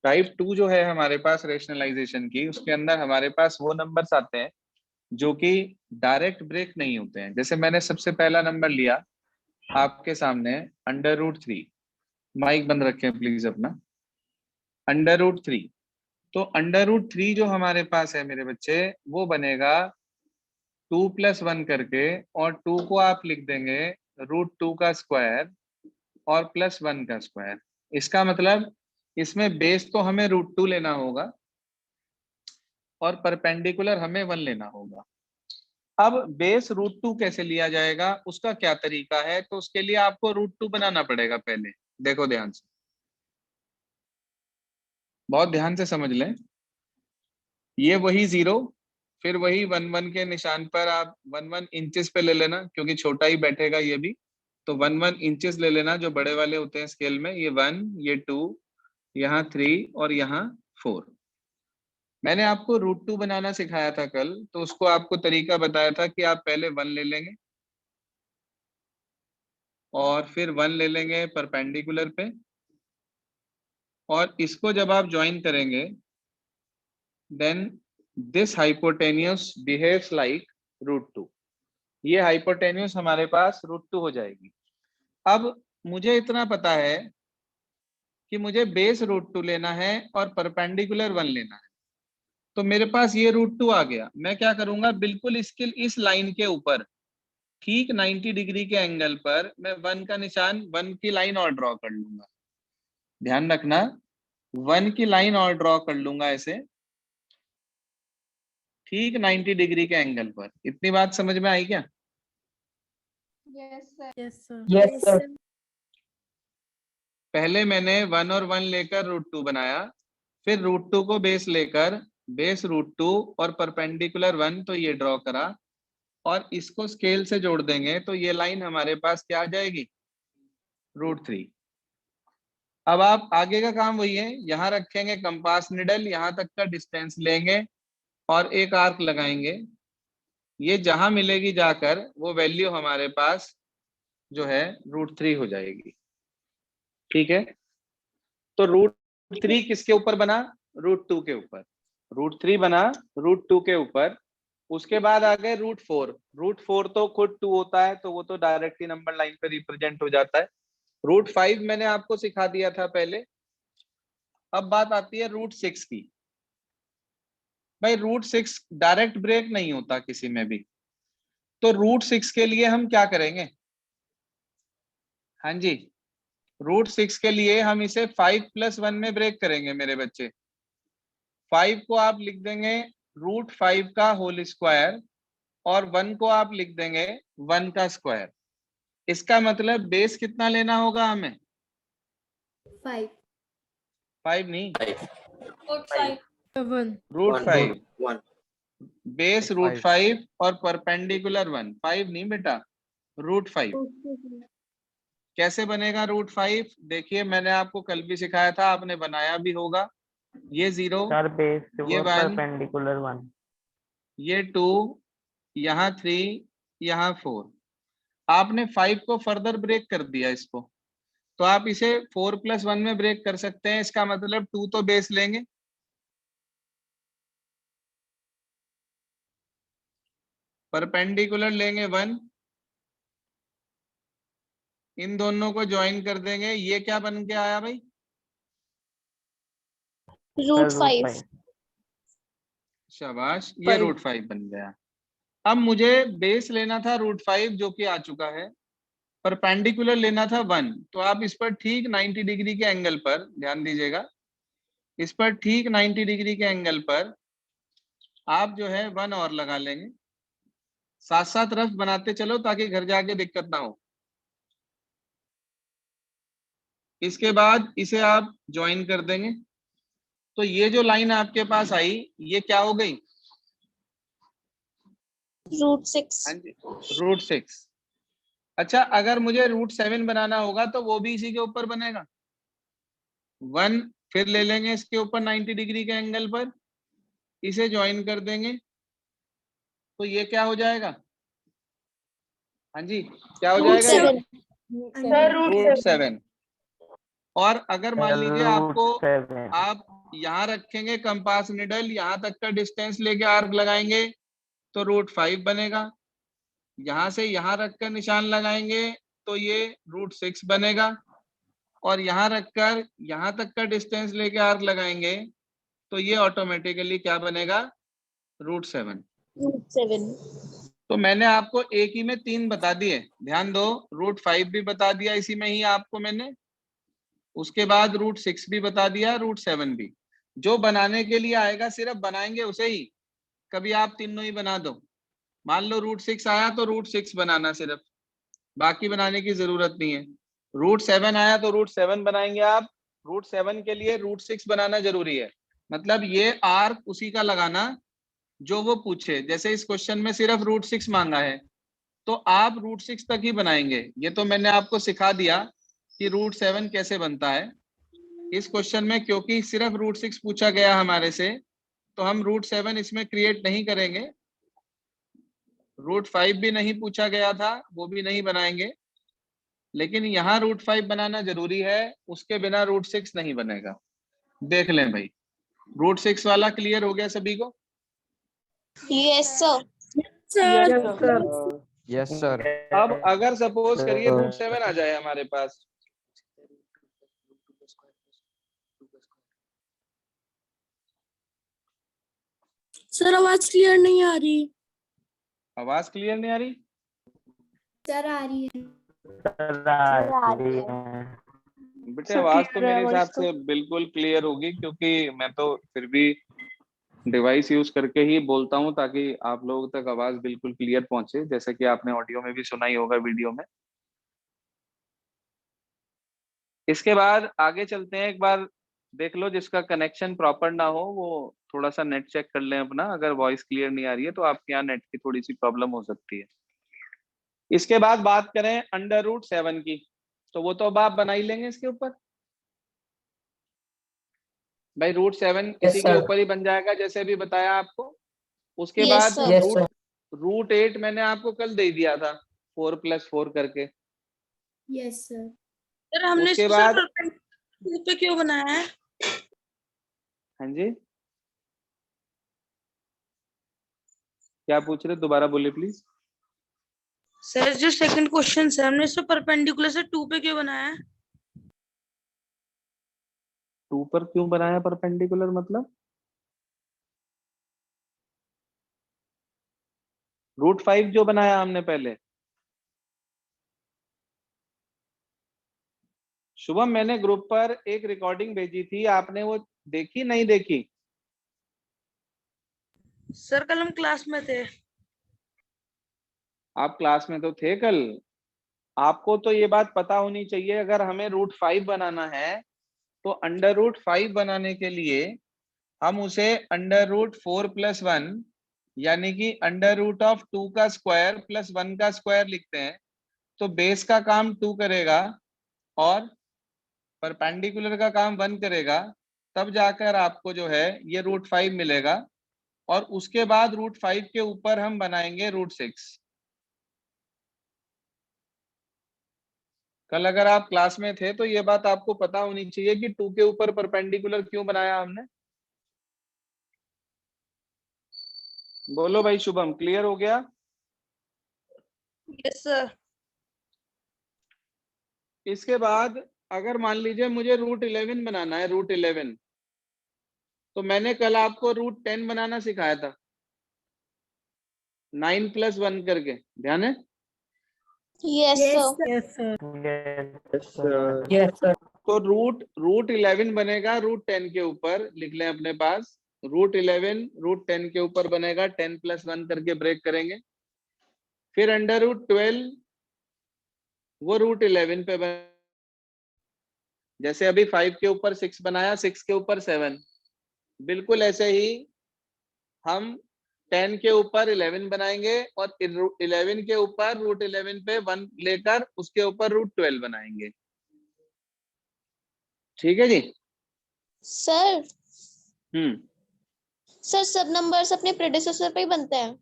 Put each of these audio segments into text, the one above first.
Type 2 जो है हमारे पास रेशनलाइजेशन की, उसके अंदर हमारे पास वो नंबर्स आते हैं जो कि डायरेक्ट ब्रेक नहीं होते हैं। जैसे मैंने सबसे पहला नंबर लिया आपके सामने √3, माइक बंद रखें प्लीज अपना, √3। तो √3 जो हमारे पास है मेरे बच्चे, वो बनेगा 2+1 करके, और 2 को आप लिख देंगे √2 का स्क्वायर और +1 का स्क्वायर। इसका मतलब इसमें बेस तो हमें √2 लेना होगा और परपेंडिकुलर हमें 1 लेना होगा। अब बेस √2 कैसे लिया जाएगा, उसका क्या तरीका है? तो उसके लिए आपको √2 बनाना पड़ेगा पहले। देखो ध्यान से, बहुत ध्यान से समझ लें। ये वही 0, फिर वही 1 के निशान पर आप 1 इंचेस पे ले लेना, क्योंकि छोटा ही बैठेगा ये भी, तो 1 इंचेस ले लेना जो बड़े वाले होते हैं स्केल में। ये 1, ये 2, यहाँ 3 और यहाँ 4। मैंने आपको √2 बनाना सिखाया था कल, तो उसको आपको तरीका बताया था कि आप पहले 1 ले लेंगे और फिर 1 ले लेंगे परपेंडिकुलर पे, और इसको जब आप ज्वाइन करेंगे then this hypotenuse behaves like √2। ये हाइपोटेन्यूस हमारे पास √2 हो जाएगी। अब मुझे इतना पता है कि मुझे बेस √2 लेना है और परपेंडिकुलर 1 लेना है, तो मेरे पास ये √2 आ गया। मैं क्या करूंगा, बिल्कुल इसके इस लाइन के ऊपर ठीक 90 डिग्री के एंगल पर मैं 1 का निशान, 1 की लाइन और ड्रॉ कर लूंगा। ध्यान रखना, 1 की लाइन और ड्रॉ कर लूंगा ऐसे ठीक 90 डिग्री के एंगल पर। इतनी बात समझ में आई क्या? Yes sir. Yes sir. पहले मैंने 1 और 1 लेकर √2 बनाया, फिर √2 को बेस लेकर बेस √2 और परपेंडिकुलर 1, तो ये ड्रॉ करा, और इसको स्केल से जोड़ देंगे तो ये लाइन हमारे पास क्या आ जाएगी, √3। अब आप आगे का काम वही है, यहाँ रखेंगे कंपास निडल, यहाँ तक का डिस्टेंस लेंगे और एक आर्क लगाएंगे। ये जहां मिलेगी जाकर वो वैल्यू हमारे पास जो है √3 हो जाएगी। ठीक है, तो √3 किसके ऊपर बना, √2 के ऊपर। √3 बना √2 के ऊपर। उसके बाद आ गए √4। √4 तो खुद 2 होता है, तो वो तो डायरेक्टली नंबर लाइन पे रिप्रेजेंट हो जाता है। √5 मैंने आपको सिखा दिया था पहले। अब बात आती है √6 की। भाई √6 डायरेक्ट ब्रेक नहीं होता किसी में भी, तो √6 के लिए हम क्या करेंगे? हाँ जी, √6 के लिए हम इसे 5+1 में ब्रेक करेंगे मेरे बच्चे। 5 को आप लिख देंगे √5 का होल स्क्वायर, और 1 को आप लिख देंगे 1 का स्क्वायर। इसका मतलब बेस कितना लेना होगा हमें? 5 नहीं, वन। √5। बेस √5 और परपेंडिकुलर 1। 5 नहीं बेटा, √5। कैसे बनेगा √5? देखिए मैंने आपको कल भी सिखाया था, आपने बनाया भी होगा। ये 0, सर बेस ये 1, परपेंडिकुलर 1, ये 2, यहाँ 3, यहाँ 4। आपने 5 को फर्दर ब्रेक कर दिया इसको, तो आप इसे 4+1 में ब्रेक कर सकते हैं। इसका मतलब 2 तो बेस लेंगे, परपेंडिकुलर लेंगे 1, इन दोनों को ज्वाइन कर देंगे। ये क्या बन के आया भाई? √5 शाबाश, ये √5 बन गया। अब मुझे बेस लेना था √5 जो कि आ चुका है, परपेंडिकुलर लेना था 1। तो आप इस पर ठीक 90 डिग्री के एंगल पर ध्यान दीजिएगा, इस पर ठीक 90 डिग्री के एंगल पर आप जो है 1 और लगा लेंगे। साथ साथ रफ बनाते चलो ताकि घर जाके दिक्कत ना हो। इसके बाद इसे आप ज्वाइन कर देंगे, तो ये जो लाइन आपके पास आई ये क्या हो गई? √6 हाँ जी, √6। अच्छा, अगर मुझे √7 बनाना होगा तो वो भी इसी के ऊपर बनेगा। 1 फिर ले लेंगे इसके ऊपर 90 डिग्री के एंगल पर, इसे ज्वाइन कर देंगे, तो ये क्या हो जाएगा? हाँ जी, क्या हो जाएगा ये? √7 √7। और अगर मान लीजिए आपको, √7। आप यहाँ रखेंगे कंपास निडल, यहाँ तक का डिस्टेंस लेके आर्क लगाएंगे तो √5 बनेगा। यहाँ से यहाँ रखकर निशान लगाएंगे तो ये √6 बनेगा। और यहाँ रखकर यहाँ तक का डिस्टेंस लेके आर्क लगाएंगे तो ये ऑटोमेटिकली क्या बनेगा, √7। √7। तो मैंने आपको एक ही में 3 बता दिए, ध्यान दो। √5 भी बता दिया इसी में ही आपको मैंने, उसके बाद √6 भी बता दिया, √7 भी। जो बनाने के लिए आएगा सिर्फ बनाएंगे उसे ही, कभी आप तीनों ही बना दो। मान लो √6 आया तो √6 बनाना सिर्फ, बाकी बनाने की जरूरत नहीं है। √7 आया तो √7 बनाएंगे आप। √7 के लिए √6 बनाना जरूरी है, मतलब ये आर्क उसी का लगाना जो वो पूछे। जैसे इस क्वेश्चन में सिर्फ √6 मांगा है तो आप √6 तक ही बनाएंगे। ये तो मैंने आपको सिखा दिया कि √7 कैसे बनता है। इस क्वेश्चन में क्योंकि सिर्फ √6 पूछा गया हमारे से, तो हम √7 इसमें क्रिएट नहीं करेंगे। √5 भी नहीं पूछा गया था, वो भी नहीं बनाएंगे। लेकिन यहाँ √5 बनाना जरूरी है, उसके बिना √6 नहीं बनेगा। देख लें भाई, √6 वाला क्लियर हो गया सभी को? Yes sir. Yes sir. अब अगर सपोज करिए √7 आ जाए हमारे पास, सर आवाज क्लियर नहीं आ रही। आवाज क्लियर नहीं आ रही? सर आ रही है। बेटे आवाज तो मेरे हिसाब से बिल्कुल क्लियर होगी, क्योंकि मैं तो फिर भी डिवाइस यूज करके ही बोलता हूँ ताकि आप लोगों तक आवाज बिल्कुल क्लियर पहुंचे, जैसे कि आपने ऑडियो में भी सुना ही होगा, वीडियो में। इसके बाद आगे चलते हैं। एक बार देख लो, जिसका कनेक्शन प्रॉपर ना हो वो थोड़ा सा नेट चेक कर लें अपना। अगर वॉइस क्लियर नहीं आ रही है तो आपके यहाँ नेट की थोड़ी सी प्रॉब्लम हो सकती है। इसके बाद बात करें √7 की, तो वो तो अब आप बना ही लेंगे इसके ऊपर। भाई √7 इसी के ऊपर ही बन जाएगा जैसे अभी बताया आपको। उसके Yes, बाद sir. √8 मैंने आपको कल दे दिया था 4+4 करके। Yes sir. सर हमने उसके इसको बाद सर पे क्यों बनाया है? हाँ जी, क्या पूछ रहे, दोबारा बोलिए प्लीज। सर जो सेकंड क्वेश्चन है हमने इसको परपेंडिकुलर से 2 पे क्यों बनाया है? 2 पर क्यों बनाया परपेंडिकुलर, मतलब √5 जो बनाया हमने पहले। शुभम, मैंने ग्रुप पर एक रिकॉर्डिंग भेजी थी, आपने वो देखी नहीं देखी? सर कल हम क्लास में थे। आप क्लास में तो थे कल। आपको तो ये बात पता होनी चाहिए, अगर हमें √5 बनाना है तो √5 बनाने के लिए हम उसे √4+1 यानी कि √2 का स्क्वायर प्लस 1 का स्क्वायर लिखते हैं। तो बेस का काम 2 करेगा और परपेंडिकुलर का काम 1 करेगा, तब जाकर आपको जो है ये √5 मिलेगा। और उसके बाद √5 के ऊपर हम बनाएंगे √6। कल अगर आप क्लास में थे तो ये बात आपको पता होनी चाहिए कि 2 के ऊपर परपेंडिकुलर क्यों बनाया हमने। बोलो भाई शुभम, क्लियर हो गया? Yes sir. इसके बाद अगर मान लीजिए मुझे √11 बनाना है, √11, तो मैंने कल आपको √10 बनाना सिखाया था 9+1 करके, ध्यान है? Yes sir. Yes sir. तो √11 बनेगा √10 के ऊपर, लिख लें अपने पास। √11 √10 के ऊपर बनेगा, 10+1 करके ब्रेक करेंगे। फिर √12 वो √11 पे बन, जैसे अभी 5 के ऊपर 6 बनाया, 6 के ऊपर 7, बिल्कुल ऐसे ही हम 10 के ऊपर 11 बनाएंगे और 11 के ऊपर √11 पे 1 लेकर उसके ऊपर √12 बनाएंगे। ठीक है जी? सर हम्म, सर सब नंबर्स अपने प्रेडिसेसर पे ही बनते हैं।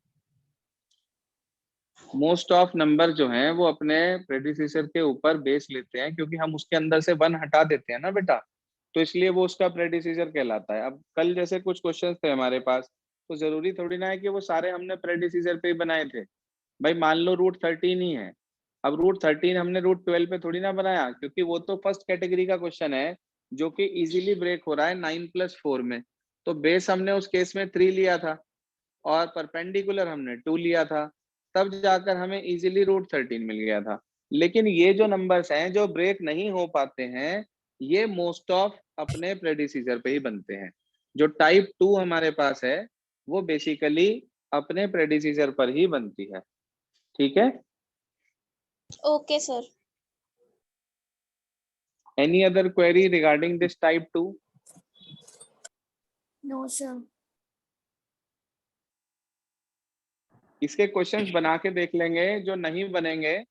मोस्ट ऑफ नंबर जो हैं वो अपने प्रेडिसेसर के ऊपर बेस लेते हैं, क्योंकि हम उसके अंदर से 1 हटा देते हैं ना बेटा, तो इसलिए वो उसका प्रेडिसीजर कहलाता है। अब कल जैसे कुछ क्वेश्चंस थे हमारे पास, तो जरूरी थोड़ी ना है कि वो सारे हमने प्रेडिसीजर पे ही बनाए थे। भाई मान लो रूट 13 ही है, अब रूट 13 हमने रूट 12 पे थोड़ी ना बनाया, क्योंकि वो तो फर्स्ट कैटेगरी का क्वेश्चन है जो कि इजीली ब्रेक हो रहा है 9+4 में। तो बेस हमने उस केस में 3 लिया था और परपेंडिकुलर हमने 2 लिया था, तब जाकर हमें इजीली रूट 13 मिल गया था। लेकिन ये जो नंबर्स हैं जो ब्रेक नहीं हो पाते हैं, ये मोस्ट ऑफ अपने प्रेडिसीजर पे ही बनते हैं। जो टाइप 2 हमारे पास है वो बेसिकली अपने प्रेडिसीजर पर ही बनती है। ठीक है, okay sir. Any other query regarding this type 2? No sir. इसके क्वेश्चंस बना के देख लेंगे, जो नहीं बनेंगे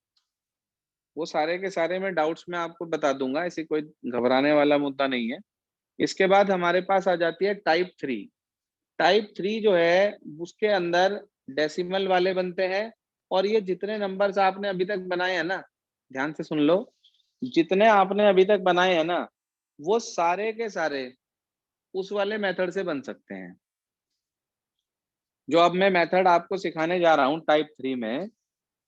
वो सारे के सारे मैं डाउट्स में आपको बता दूंगा, ऐसी कोई घबराने वाला मुद्दा नहीं है। इसके बाद हमारे पास आ जाती है टाइप 3। टाइप 3 जो है उसके अंदर डेसिमल वाले बनते हैं, और ये जितने नंबर्स आपने अभी तक बनाए हैं ना, ध्यान से सुन लो, जितने आपने अभी तक बनाए हैं ना, वो सारे के सारे उस वाले मेथड से बन सकते हैं जो अब मैं मेथड आपको सिखाने जा रहा हूँ टाइप 3 में।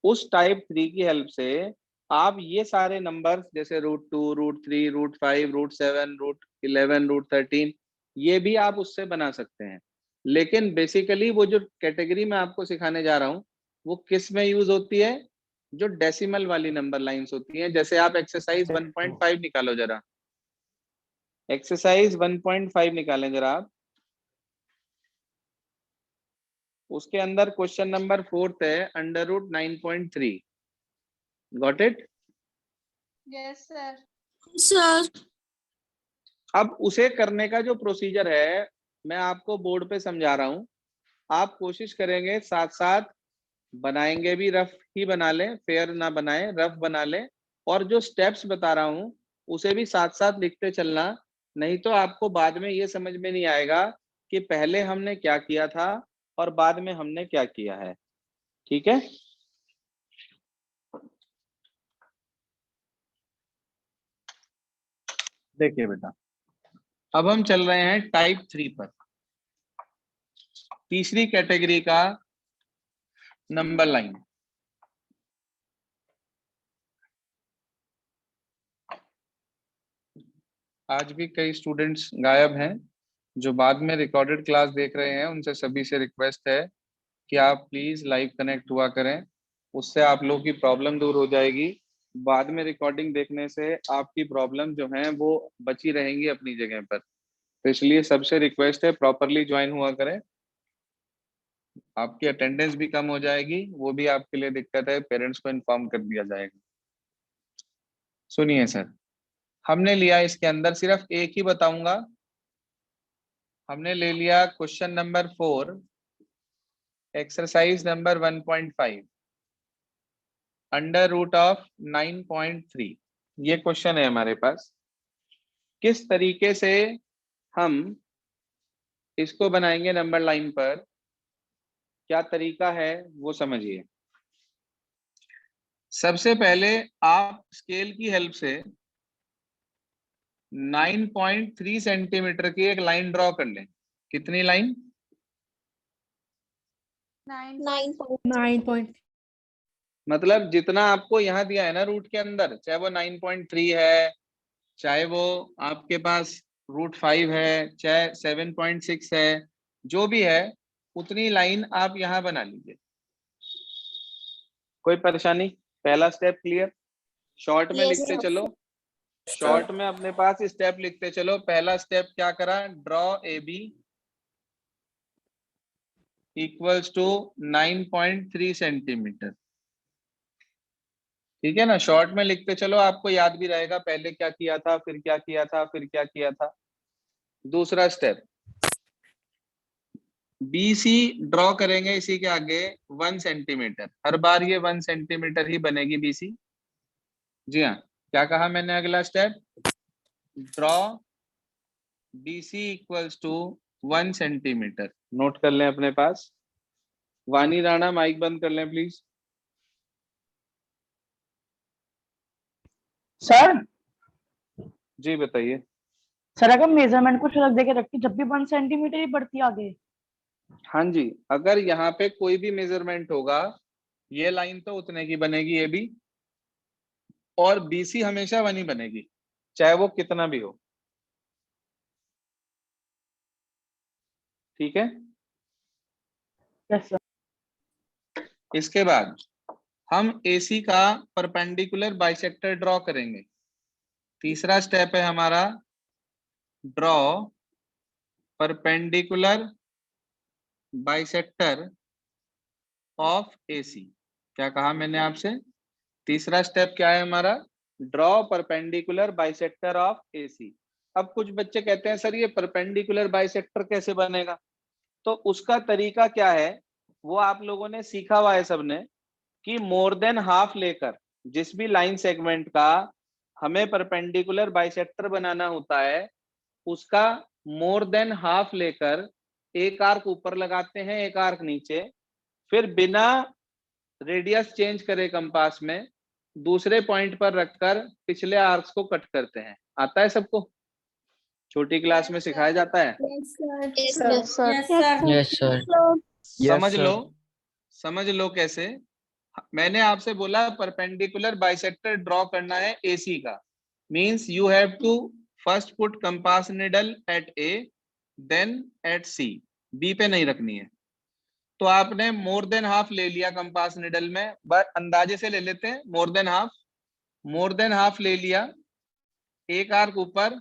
उस टाइप 3 की हेल्प से आप ये सारे नंबर्स जैसे root 2, root 3, root 5, root 7, root 11, root 13, ये भी आप उससे बना सकते हैं। लेकिन बेसिकली वो जो कैटेगरी मैं आपको सिखाने जा रहा हूँ वो किस में यूज होती है, जो डेसिमल वाली नंबर लाइंस होती हैं। जैसे आप एक्सरसाइज 1.5 निकालो जरा, एक्सरसाइज 1.5 निकालें जरा आप। उसके अंदर क्वेश्चन नंबर 4 है √9.3। Got it? Yes sir. Sir अब उसे करने का जो प्रोसीजर है मैं आपको बोर्ड पे समझा रहा हूँ, आप कोशिश करेंगे साथ साथ बनाएंगे भी, रफ ही बना लें, फेयर ना बनाएं, रफ बना लें, और जो स्टेप्स बता रहा हूँ उसे भी साथ साथ लिखते चलना। नहीं तो आपको बाद में ये समझ में नहीं आएगा कि पहले हमने क्या किया था और बाद में हमने क्या किया है। ठीक है, देखिए बेटा, अब हम चल रहे हैं टाइप 3 पर, तीसरी कैटेगरी का नंबर लाइन। आज भी कई स्टूडेंट्स गायब हैं, जो बाद में रिकॉर्डेड क्लास देख रहे हैं उनसे सभी से रिक्वेस्ट है कि आप प्लीज लाइव कनेक्ट हुआ करें, उससे आप लोगों की प्रॉब्लम दूर हो जाएगी। बाद में रिकॉर्डिंग देखने से आपकी प्रॉब्लम जो है वो बची रहेंगी अपनी जगह पर। तो इसलिए सबसे रिक्वेस्ट है प्रॉपरली ज्वाइन हुआ करें, आपकी अटेंडेंस भी कम हो जाएगी, वो भी आपके लिए दिक्कत है, पेरेंट्स को इन्फॉर्म कर दिया जाएगा। सुनिए सर, हमने लिया इसके अंदर, सिर्फ एक ही बताऊंगा, हमने ले लिया क्वेश्चन नंबर 4, एक्सरसाइज नंबर 1.5, √9.3। ये क्वेश्चन है हमारे पास। किस तरीके से हम इसको बनाएंगे नंबर लाइन पर, क्या तरीका है वो समझिए। सबसे पहले आप स्केल की हेल्प से 9.3 सेंटीमीटर की एक लाइन ड्रॉ कर लें। कितनी लाइन? 9.9 मतलब जितना आपको यहाँ दिया है ना रूट के अंदर, चाहे वो 9.3 है, चाहे वो आपके पास √5 है, चाहे 7.6 है, जो भी है उतनी लाइन आप यहाँ बना लीजिए। कोई परेशानी? पहला स्टेप क्लियर? शॉर्ट में यस लिखते सर। चलो, शॉर्ट में अपने पास स्टेप लिखते चलो। पहला स्टेप क्या करा, draw AB equals to 9.3 centimetre. ठीक है ना, शॉर्ट में लिखते चलो, आपको याद भी रहेगा पहले क्या किया था, फिर क्या किया था, फिर क्या किया था। दूसरा स्टेप, BC ड्रॉ करेंगे इसी के आगे 1 सेंटीमीटर। हर बार ये 1 सेंटीमीटर ही बनेगी BC। जी हाँ, क्या कहा मैंने? अगला step, draw BC equals to 1 centimetre. Note कर लें अपने पास। वानी राणा माइक बंद कर लें प्लीज। सर जी बताइए। सर अगर मेजरमेंट कुछ अलग देके रखती जब भी 1 सेंटीमीटर ही बढ़ती आगे। हाँ जी, अगर यहाँ पे कोई भी मेजरमेंट होगा ये लाइन तो उतने की बनेगी ये भी, और BC हमेशा 1 ही बनेगी चाहे वो कितना भी हो। ठीक है, यस सर। इसके बाद हम AC का परपेंडिकुलर बाइसेक्टर ड्रॉ करेंगे। तीसरा स्टेप है हमारा draw perpendicular bisector of AC। क्या कहा मैंने आपसे? तीसरा स्टेप क्या है हमारा? Draw perpendicular bisector of AC। अब कुछ बच्चे कहते हैं सर ये परपेंडिकुलर बाइसेक्टर कैसे बनेगा? तो उसका तरीका क्या है वो आप लोगों ने सीखा हुआ है सबने, कि मोर देन हाफ लेकर जिस भी लाइन सेगमेंट का हमें परपेंडिकुलर बाइसेक्टर बनाना होता है उसका मोर देन हाफ लेकर एक आर्क ऊपर लगाते हैं एक आर्क नीचे, फिर बिना रेडियस चेंज करे कंपास में दूसरे पॉइंट पर रखकर पिछले आर्क्स को कट करते हैं। आता है सबको? छोटी क्लास में सिखाया जाता है। Yes sir. समझ लो कैसे। मैंने आपसे बोला परपेंडिकुलर बाइसेक्टर ड्रॉ करना है AC का, means you have to first put compass needle at A then at C, B पे नहीं रखनी है। तो आपने मोर देन हाफ ले लिया कंपास निडल में, बस अंदाजे से ले लेते हैं। मोर देन हाफ ले लिया, एक आर्क ऊपर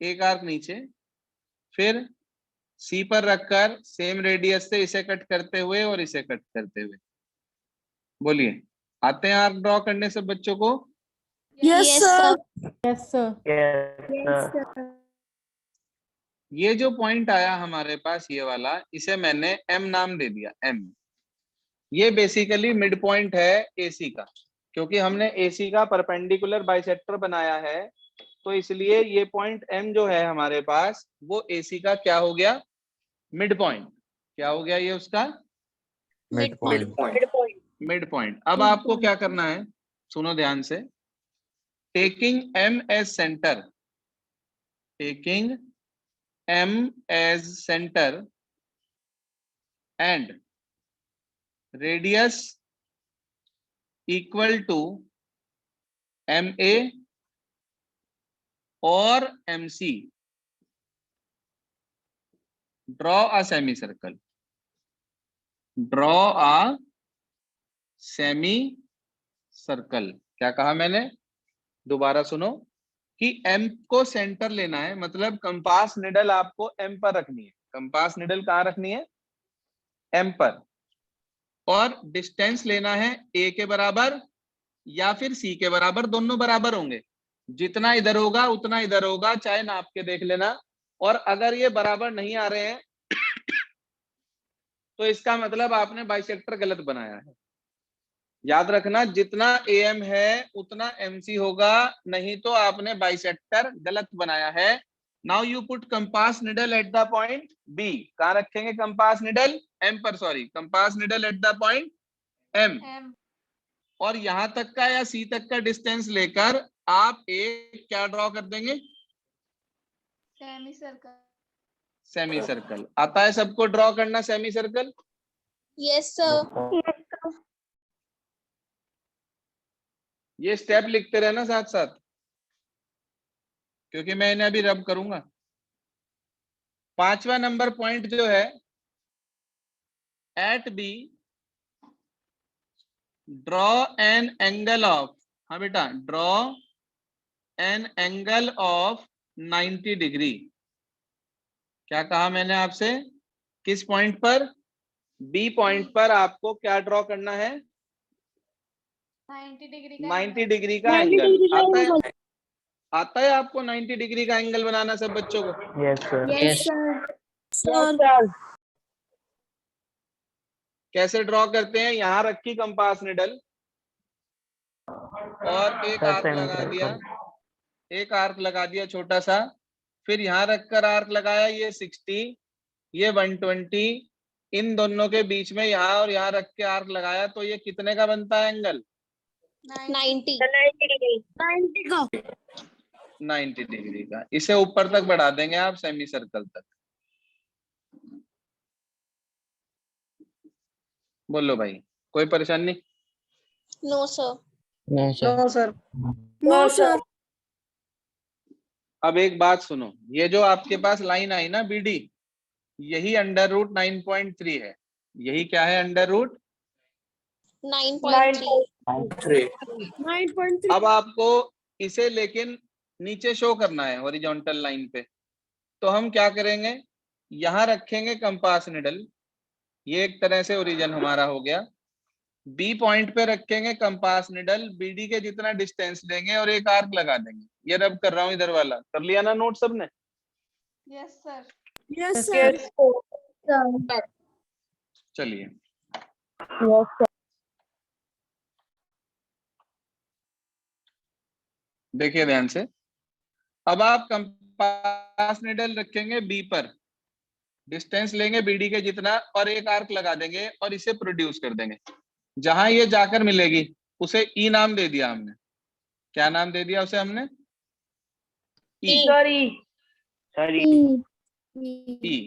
एक आर्क नीचे, फिर C पर रखकर सेम रेडियस से इसे कट करते हुए और इसे कट करते हुए। बोलिए, आते हैं आर्क ड्रॉ करने सब बच्चों को? Yes sir. Yes sir. ये जो पॉइंट आया हमारे पास ये वाला, इसे मैंने M नाम दे दिया, M। ये बेसिकली मिड पॉइंट है AC का, क्योंकि हमने AC का परपेंडिकुलर बाइसेक्टर बनाया है तो इसलिए ये पॉइंट M जो है हमारे पास वो AC का क्या हो गया? Mid point. क्या हो गया ये उसका? Mid mid point. अब आपको क्या करना है, सुनो ध्यान से। Taking M as centre, taking M as center and radius equal to MA or MC, draw a semicircle. Draw a semicircle। क्या कहा मैंने? दोबारा सुनो कि M को सेंटर लेना है, मतलब कंपास निडल आपको M पर रखनी है। कंपास निडल कहाँ रखनी है? M पर। और डिस्टेंस लेना है A के बराबर या फिर C के बराबर, दोनों बराबर होंगे। जितना इधर होगा उतना इधर होगा, चाहे नाप के देख लेना। और अगर ये बराबर नहीं आ रहे हैं तो इसका मतलब आपने बाइसेक्टर गलत बनाया है। याद रखना, जितना AM है उतना MC होगा, नहीं तो आपने बाइसेक्टर गलत बनाया है। Now you put compass needle at the point B। कहां रखेंगे कंपास निडल? M पर, sorry, compass needle at the point M। और यहां तक का या C तक का डिस्टेंस लेकर आप एक क्या ड्रॉ कर देंगे? Semi circle. आता है सबको ड्रॉ करना सेमी सर्कल? Yes sir. ये स्टेप लिखते रहना साथ साथ, क्योंकि मैं इन्हें अभी रब करूंगा। 5वां नंबर पॉइंट जो है at B draw an angle of, हाँ बेटा, draw an angle of 90 degree. क्या कहा मैंने आपसे? किस पॉइंट पर? B पॉइंट पर आपको क्या ड्रॉ करना है? 90 डिग्री का एंगल। आता है आपको 90 डिग्री का एंगल बनाना सब बच्चों को? Yes sir. कैसे ड्रॉ करते हैं? यहां रखी कंपास निडल और एक आर्क लगा दिया, एक आर्क लगा दिया छोटा सा, फिर यहां रखकर आर्क लगाया, ये 60, ये 120, इन दोनों के बीच में यहां और यहां रख के आर्क लगाया, तो ये कितने का बनता है एंगल? 90 का। 90 डिग्री का। इसे ऊपर तक बढ़ा देंगे आप सेमी सर्कल तक। बोलो भाई, कोई परेशानी? No sir. No sir. No sir. No sir. अब एक बात सुनो, ये जो आपके पास लाइन आई ना BD, यही अंडर रूट 9.3 है। यही क्या है? Under root 9.3। 3। अब आपको इसे लेकिन नीचे शो करना है हॉरिजॉन्टल लाइन पे, तो हम क्या करेंगे, यहां रखेंगे कंपास निडल, ये एक तरह से ओरिजिन हमारा हो गया। बी पॉइंट पे रखेंगे कंपास निडल, BD के जितना डिस्टेंस लेंगे और एक आर्क लगा देंगे। ये रब कर रहा हूं इधर वाला, कर लिया ना नोट सबने? Yes sir. Yes sir. चलिए, देखिए ध्यान से। अब आप कंपास निडल रखेंगे बी पर, डिस्टेंस लेंगे BD के जितना और एक आर्क लगा देंगे और इसे प्रोड्यूस कर देंगे। जहां ये जाकर मिलेगी उसे ई नाम दे दिया हमने। क्या नाम दे दिया उसे हमने? ई। ई।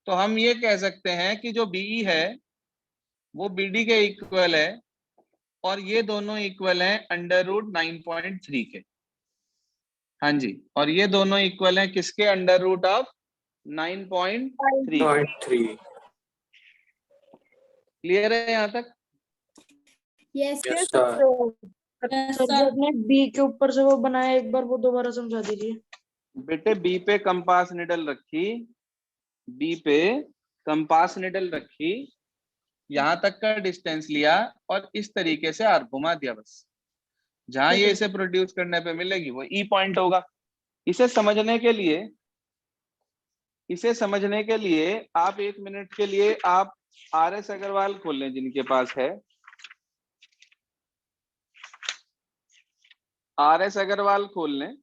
तो हम ये कह सकते हैं कि जो BE है वो BD के इक्वल है, और ये दोनों इक्वल हैं अंडर रूट 9.3 के। हाँ जी, और ये दोनों इक्वल हैं किसके? Under root of 9.3। 9.3। क्लियर है यहाँ तक? Yes sir. सर जो आपने बी के ऊपर से वो बनाया, एक बार वो दोबारा समझा दीजिए। बेटे बी पे कंपास निडल रखी, बी पे कंपास निडल रखी, यहां तक का डिस्टेंस लिया और इस तरीके से आर्क घुमा दिया बस। जहां ये इसे प्रोड्यूस करने पे मिलेगी वो ई पॉइंट होगा। इसे समझने के लिए आप 1 मिनट के लिए आप RS अग्रवाल खोल लें जिनके पास है। RS अग्रवाल खोल लें।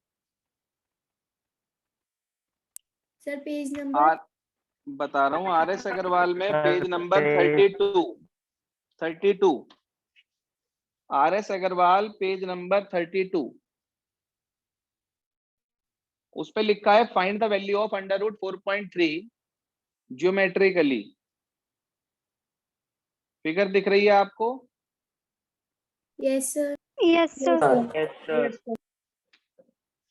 सर पेज नंबर बता रहा हूँ, RS अग्रवाल में page number 32। RS Agarwal page number 32, उस पे लिखा है find the value of under root 4.3 geometrically. Figure दिख रही है आपको? Yes sir. Yes sir.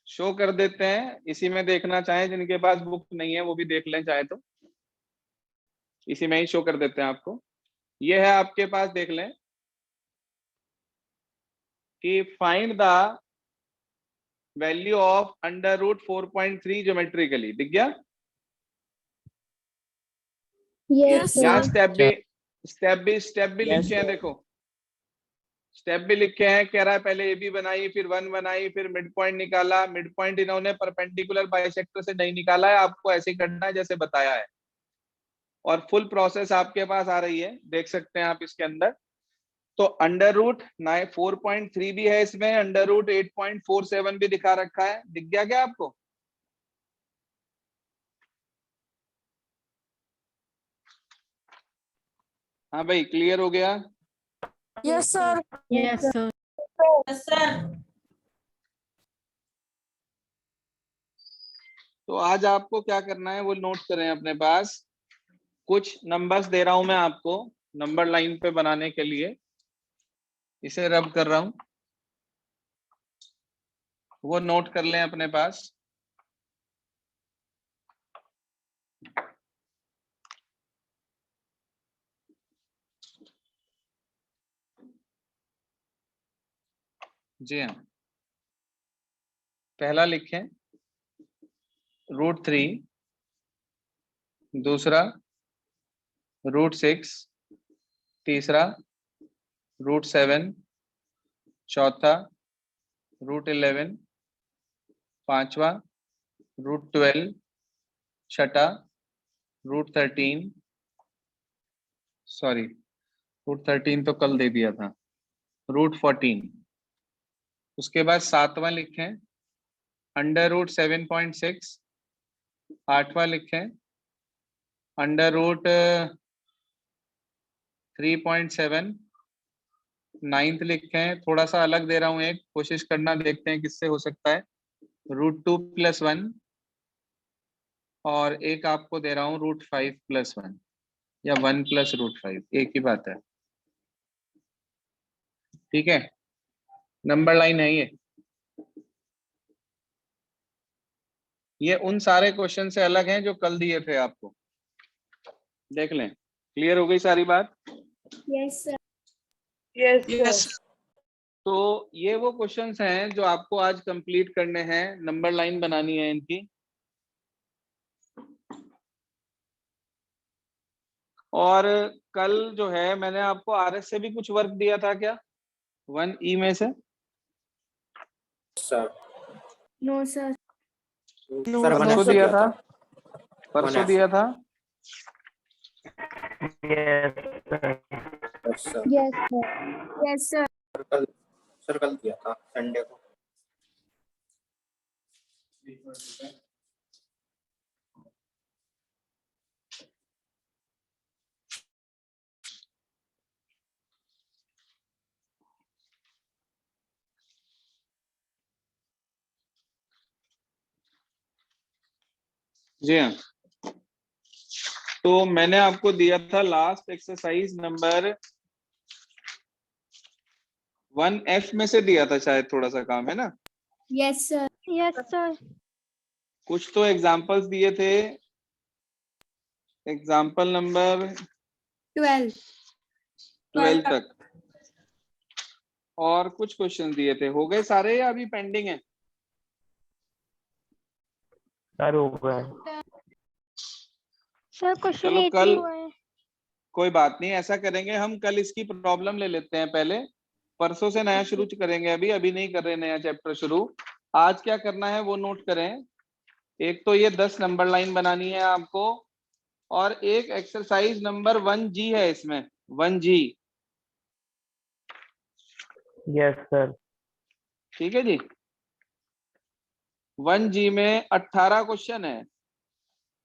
Show कर देते हैं, इसी में देखना चाहें जिनके पास बुक नहीं है वो भी देख लें चाहे तो, इसी में ही शो कर देते हैं आपको। ये है आपके पास, देख लें कि find the value of under root 4.3 geometrically. दिख गया? यस यहाँ सर। स्टेप भी लिखे हैं, देखो स्टेप भी लिखे हैं। कह रहा है पहले AB बनाई, फिर 1 बनाई, फिर मिड पॉइंट निकाला। मिड पॉइंट इन्होंने परपेंडिकुलर बाइसेक्टर से नहीं निकाला है, आपको ऐसे ही करना है जैसे बताया है। और फुल प्रोसेस आपके पास आ रही है, देख सकते हैं आप इसके अंदर। तो अंडर रूट 4.3 भी है इसमें, अंडर रूट 8.47 भी दिखा रखा है। दिख गया क्या आपको? हाँ भाई, क्लियर हो गया? Yes sir. Yes sir. तो आज आपको क्या करना है वो नोट करें अपने पास। कुछ नंबर्स दे रहा हूं मैं आपको नंबर लाइन पे बनाने के लिए, इसे रब कर रहा हूं, वो नोट कर लें अपने पास। जी हाँ, पहला लिखें √3, दूसरा √6, तीसरा √7, चौथा √11, पांचवा √12, छठा √13, सॉरी √13 तो कल दे दिया था, √14। उसके बाद सातवां लिखें अंडर रूट 7.6, आठवां लिखें अंडर रूट 3.7, नाइन्थ लिखें, थोड़ा सा अलग दे रहा हूं एक, कोशिश करना देखते हैं किससे हो सकता है, √2 + 1 और एक आपको दे रहा हूँ √5 + 1 या 1 + √5, एक ही बात है। ठीक है, नंबर लाइन है ये उन सारे क्वेश्चन से अलग हैं जो कल दिए थे आपको। देख लें, क्लियर हो गई सारी बात? Yes, sir. Yes, yes sir. तो ये वो क्वेश्चंस हैं जो आपको आज कंप्लीट करने हैं, नंबर लाइन बनानी है इनकी। और कल जो है मैंने आपको आरएस से भी कुछ वर्क दिया था क्या, 1E में से? No, sir. परसों दिया था, परसों दिया था। Yes, sir. Yes, sir. Circle दिया था संडे को। जी हाँ, तो मैंने आपको दिया था लास्ट एक्सरसाइज नंबर 1F में से दिया था शायद, थोड़ा सा काम है ना। Yes, sir. Yes, sir. कुछ तो एग्जांपल्स दिए थे, एग्जांपल नंबर 12 तक, और कुछ क्वेश्चन दिए थे। हो गए सारे या अभी पेंडिंग है? सर क्वेश्चन चलो 8 कल, ही हुआ है। कोई बात नहीं, ऐसा करेंगे हम, कल इसकी प्रॉब्लम ले लेते हैं पहले, परसों से नया शुरू करेंगे। अभी नहीं कर रहे नया चैप्टर शुरू। आज क्या करना है वो नोट करें। एक तो ये 10 नंबर लाइन बनानी है आपको, और एक एक्सरसाइज नंबर 1G है इसमें, 1G। Yes sir. ठीक है जी, 1G में 18 क्वेश्चन है,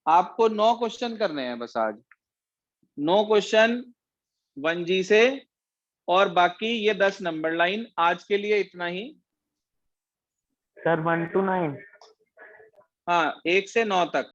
आपको 9 क्वेश्चन करने हैं बस आज, 9 क्वेश्चन 1G से, और बाकी ये 10 नंबर लाइन। आज के लिए इतना ही सर 1 to 9। हाँ, 1 से 9 तक।